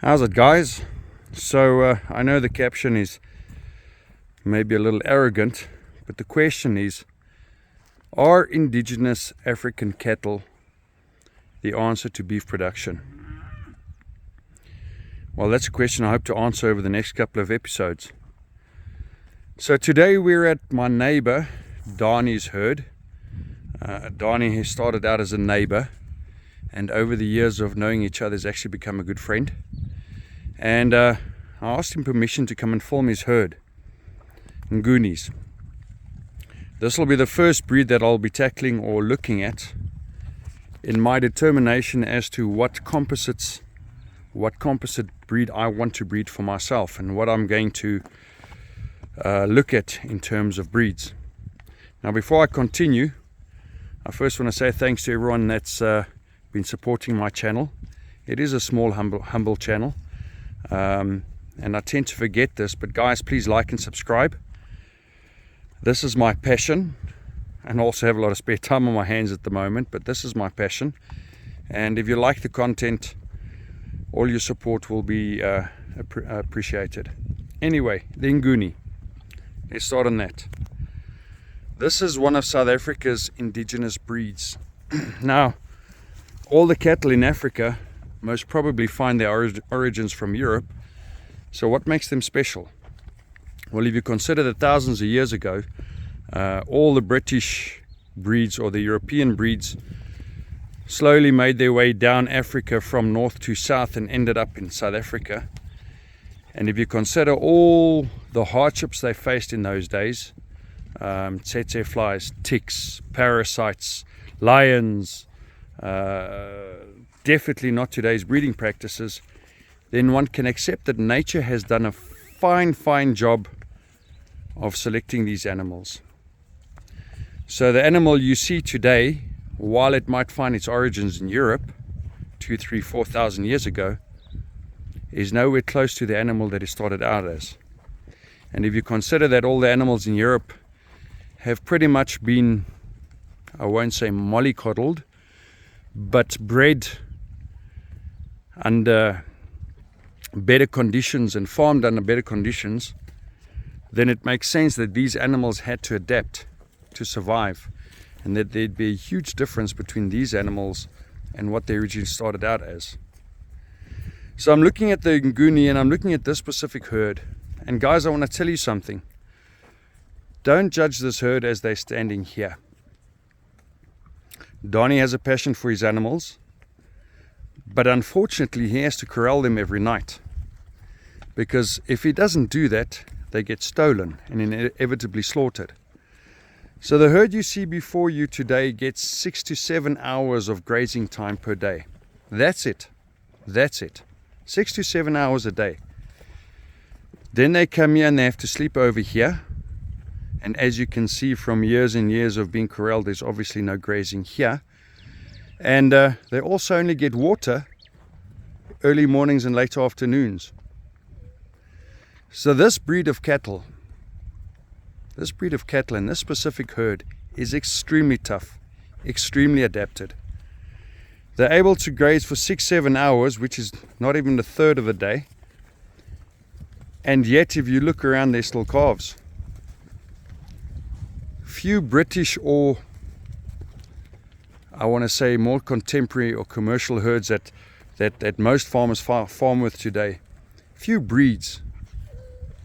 How's it, guys? So I know the caption is maybe a little arrogant, but the question is, are indigenous African cattle the answer to beef production? Well, that's a question I hope to answer over the next couple of episodes. So today we're at my neighbor Dani's herd. Dani has started out as a neighbor, and over the years of knowing each other has actually become a good friend. And I asked him permission to come and film his herd, Ngunis. This will be the first breed that I'll be tackling or looking at in my determination as to what composite breed I want to breed for myself and what I'm going to look at in terms of breeds. Now, before I continue, I first want to say thanks to everyone that's been supporting my channel. It is a small, humble channel. And I tend to forget this, but guys, please like and subscribe. This is my passion, and I also have a lot of spare time on my hands at the moment, but this is my passion. And if you like the content, all your support will be appreciated. Anyway, the Nguni. Let's start on that. This is one of South Africa's indigenous breeds. Now, all the cattle in Africa most probably find their origins from Europe. So what makes them special? Well, if you consider that thousands of years ago, all the British breeds or the European breeds slowly made their way down Africa from north to south and ended up in South Africa. And if you consider all the hardships they faced in those days, tsetse flies, ticks, parasites, lions, definitely not today's breeding practices, then one can accept that nature has done a fine job of selecting these animals. So the animal you see today, while it might find its origins in Europe 2,000, 3,000, 4,000 years ago, is nowhere close to the animal that it started out as. And if you consider that all the animals in Europe have pretty much been, I won't say mollycoddled, but bred under better conditions and farmed under better conditions, then it makes sense that these animals had to adapt to survive, and that there'd be a huge difference between these animals and what they originally started out as. So I'm looking at the Nguni, and I'm looking at this specific herd, and guys, I want to tell you something. Don't judge this herd as they're standing here. Dani has a passion for his animals, but unfortunately he has to corral them every night, because if he doesn't do that, they get stolen and inevitably slaughtered. So the herd you see before you today gets 6 to 7 hours of grazing time per day. That's it. 6 to 7 hours a day. Then they come here and they have to sleep over here. And as you can see from years and years of being corralled, there's obviously no grazing here. And they also only get water early mornings and late afternoons. So this breed of cattle and this specific herd is extremely tough, extremely adapted. They're able to graze for 6-7 hours, which is not even a third of a day. And yet, if you look around, they're still calves. Few British, or I want to say more contemporary or commercial herds that most farmers farm with today, few breeds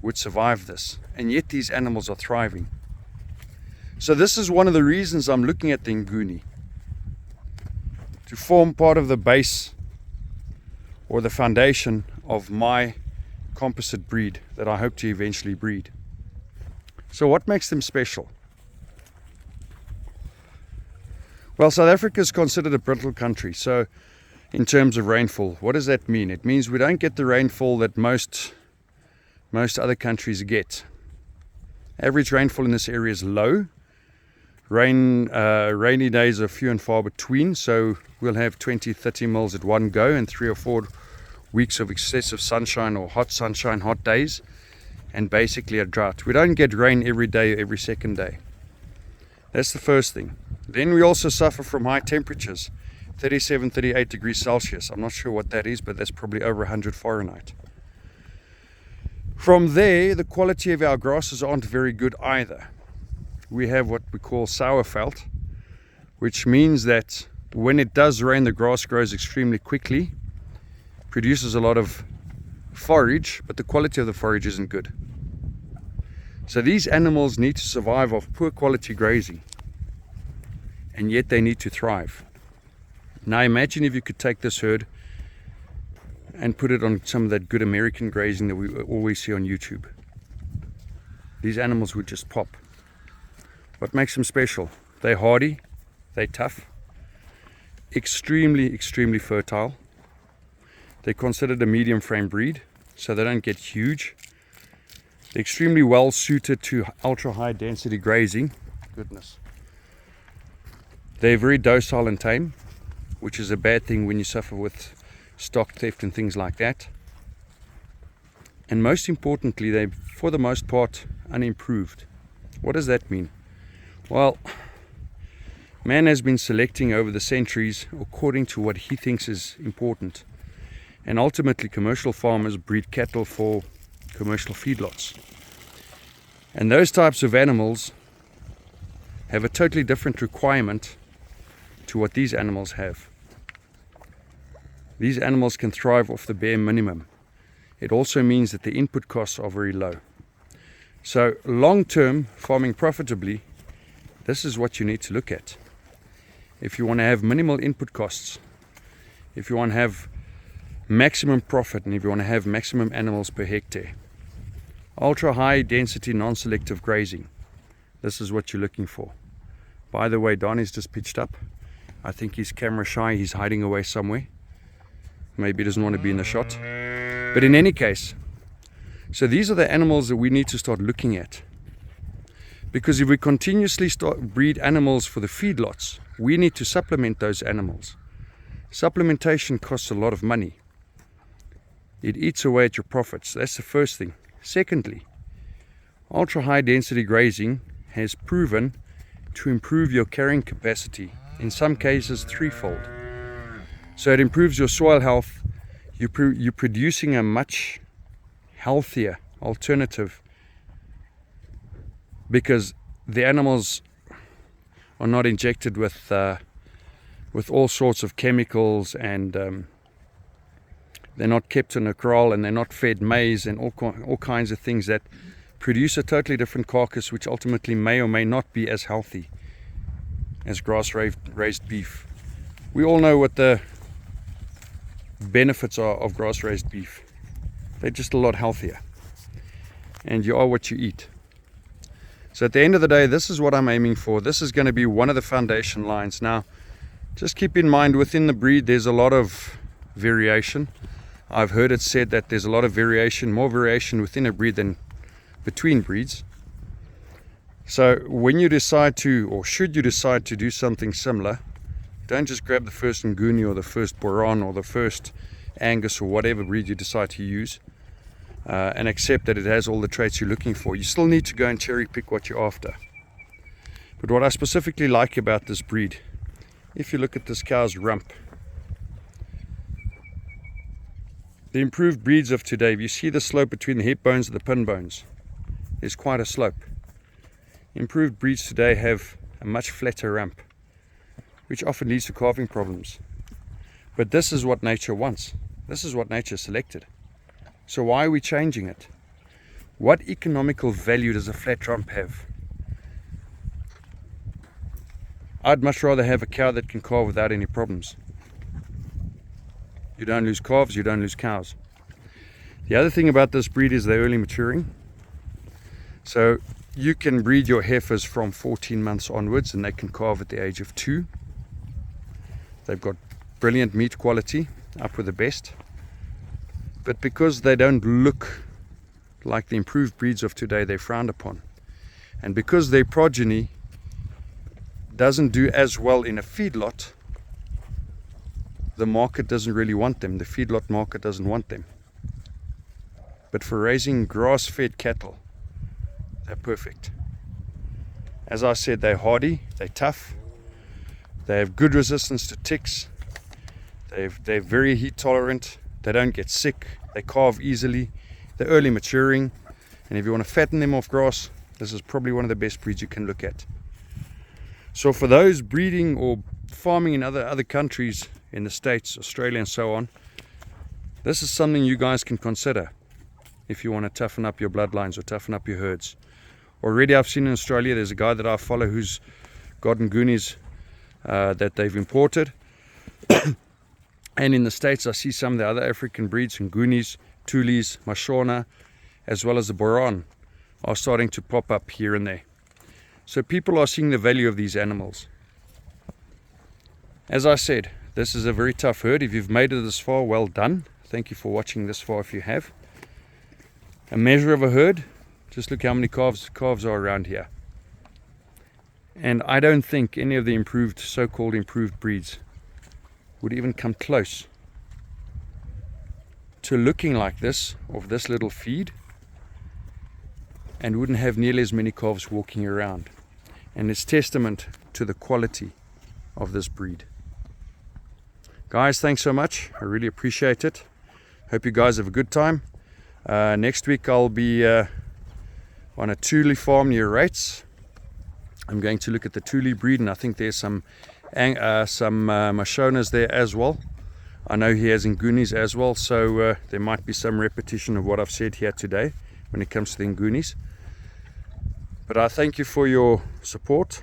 would survive this, and yet these animals are thriving. So this is one of the reasons I'm looking at the Nguni, to form part of the base or the foundation of my composite breed that I hope to eventually breed. So what makes them special? Well, South Africa is considered a brittle country. So in terms of rainfall, what does that mean? It means we don't get the rainfall that most other countries get. Average rainfall in this area is low. Rainy days are few and far between, so we'll have 20-30 mils at one go, and 3 or 4 weeks of excessive sunshine or hot sunshine, hot days, and basically a drought. We don't get rain every day, every second day. That's the first thing. Then we also suffer from high temperatures. 37, 38 degrees Celsius. I'm not sure what that is, but that's probably over 100 Fahrenheit. From there, the quality of our grasses aren't very good either. We have what we call sauerfeld, which means that when it does rain, the grass grows extremely quickly, produces a lot of forage, but the quality of the forage isn't good. So these animals need to survive off poor quality grazing, and yet they need to thrive. Now imagine if you could take this herd and put it on some of that good American grazing that we always see on YouTube. These animals would just pop. What makes them special? They're hardy, they're tough, extremely fertile. They're considered a medium frame breed, so they don't get huge. They're extremely well suited to ultra high density grazing. Goodness. They're very docile and tame, which is a bad thing when you suffer with stock theft and things like that. And most importantly, they're for the most part unimproved. What does that mean? Well, man has been selecting over the centuries according to what he thinks is important. And ultimately, commercial farmers breed cattle for commercial feedlots. And those types of animals have a totally different requirement to what these animals have. These animals can thrive off the bare minimum. It also means that the input costs are very low. So long-term farming profitably, this is what you need to look at. If you want to have minimal input costs, if you want to have maximum profit, and if you want to have maximum animals per hectare, ultra high density non-selective grazing, this is what you're looking for. By the way, Donnie's just pitched up. I think he's camera shy, he's hiding away somewhere. Maybe he doesn't want to be in the shot. But in any case, so these are the animals that we need to start looking at. Because if we continuously breed animals for the feedlots, we need to supplement those animals. Supplementation costs a lot of money. It eats away at your profits. That's the first thing. Secondly, ultra high density grazing has proven to improve your carrying capacity, in some cases threefold. So it improves your soil health. You're producing a much healthier alternative because the animals are not injected with all sorts of chemicals, and they're not kept in a kraal, and they're not fed maize and all kinds of things that produce a totally different carcass, which ultimately may or may not be as healthy as grass-raised beef. We all know what the benefits are of grass-raised beef. They're just a lot healthier, and you are what you eat. So at the end of the day, this is what I'm aiming for. This is going to be one of the foundation lines. Now, just keep in mind, within the breed, there's a lot of variation. I've heard it said that there's a lot of variation, more variation within a breed than between breeds. So when you decide to, or should you decide to do something similar, don't just grab the first Nguni or the first Boran or the first Angus or whatever breed you decide to use and accept that it has all the traits you're looking for. You still need to go and cherry pick what you're after. But what I specifically like about this breed, if you look at this cow's rump, the improved breeds of today, if you see the slope between the hip bones and the pin bones, there's quite a slope. Improved breeds today have a much flatter rump, which often leads to calving problems. But this is what nature wants. This is what nature selected. So why are we changing it? What economical value does a flat rump have? I'd much rather have a cow that can calve without any problems. You don't lose calves, you don't lose cows. The other thing about this breed is they're early maturing. So you can breed your heifers from 14 months onwards and they can calve at the age of 2. They've got brilliant meat quality, up with the best. But because they don't look like the improved breeds of today, they're frowned upon. And because their progeny doesn't do as well in a feedlot, the market doesn't really want them. The feedlot market doesn't want them. But for raising grass-fed cattle, they're perfect. As I said, they're hardy, they're tough, they have good resistance to ticks, They're very heat tolerant. They don't get sick. They calve easily. They're early maturing. And if you want to fatten them off grass, this is probably one of the best breeds you can look at. So for those breeding or farming in other countries, in the States, Australia and so on, this is something you guys can consider if you want to toughen up your bloodlines or toughen up your herds. Already I've seen in Australia, there's a guy that I follow who's got Ngunis that they've imported. And in the States I see some of the other African breeds, Ngunis, Tulis, Mashona, as well as the Boran are starting to pop up here and there. So people are seeing the value of these animals. As I said, this is a very tough herd. If you've made it this far, well done. Thank you for watching this far if you have. A measure of a herd, just look how many calves are around here. And I don't think any of the improved, so-called improved breeds would even come close to looking like this, of this little feed, and wouldn't have nearly as many calves walking around. And it's testament to the quality of this breed. Guys, thanks so much. I really appreciate it. Hope you guys have a good time. Next week I'll be on a Tuli farm near Rates. I'm going to look at the Tuli breed, and I think there's some Mashonas there as well. I know he has Ngunis as well, so there might be some repetition of what I've said here today when it comes to the Ngunis. But I thank you for your support.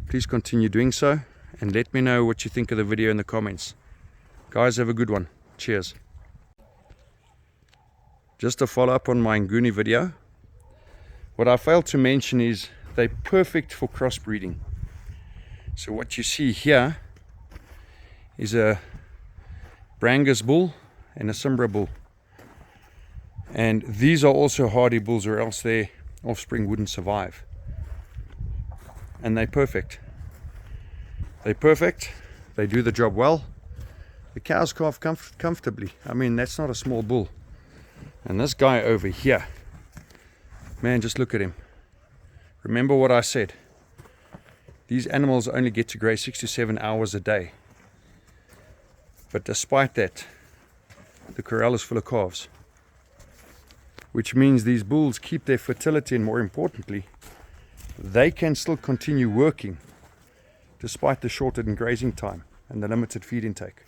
Please continue doing so, and let me know what you think of the video in the comments. Guys, have a good one. Cheers. Just to follow up on my Nguni video, what I failed to mention is they're perfect for crossbreeding. So what you see here is a Brangus bull and a Simbra bull. And these are also hardy bulls, or else their offspring wouldn't survive. And they're perfect. They're perfect. They do the job well. The cows calve comfortably. I mean, that's not a small bull. And this guy over here, man, just look at him. Remember what I said. These animals only get to graze 6 to 7 hours a day. But despite that, the corral is full of calves. Which means these bulls keep their fertility, and more importantly, they can still continue working despite the shortened grazing time and the limited feed intake.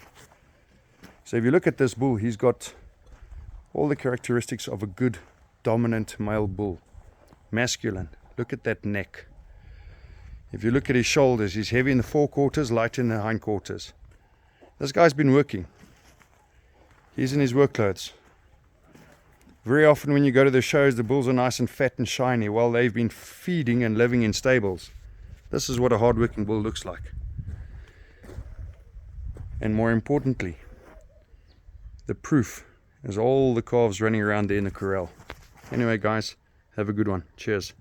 So if you look at this bull, he's got all the characteristics of a good dominant male bull. Masculine. Look at that neck. If you look at his shoulders, he's heavy in the forequarters, light in the hindquarters. This guy's been working. He's in his work clothes. Very often when you go to the shows, the bulls are nice and fat and shiny while they've been feeding and living in stables. This is what a hard-working bull looks like. And more importantly, the proof is all the calves running around there in the corral. Anyway, guys, have a good one. Cheers.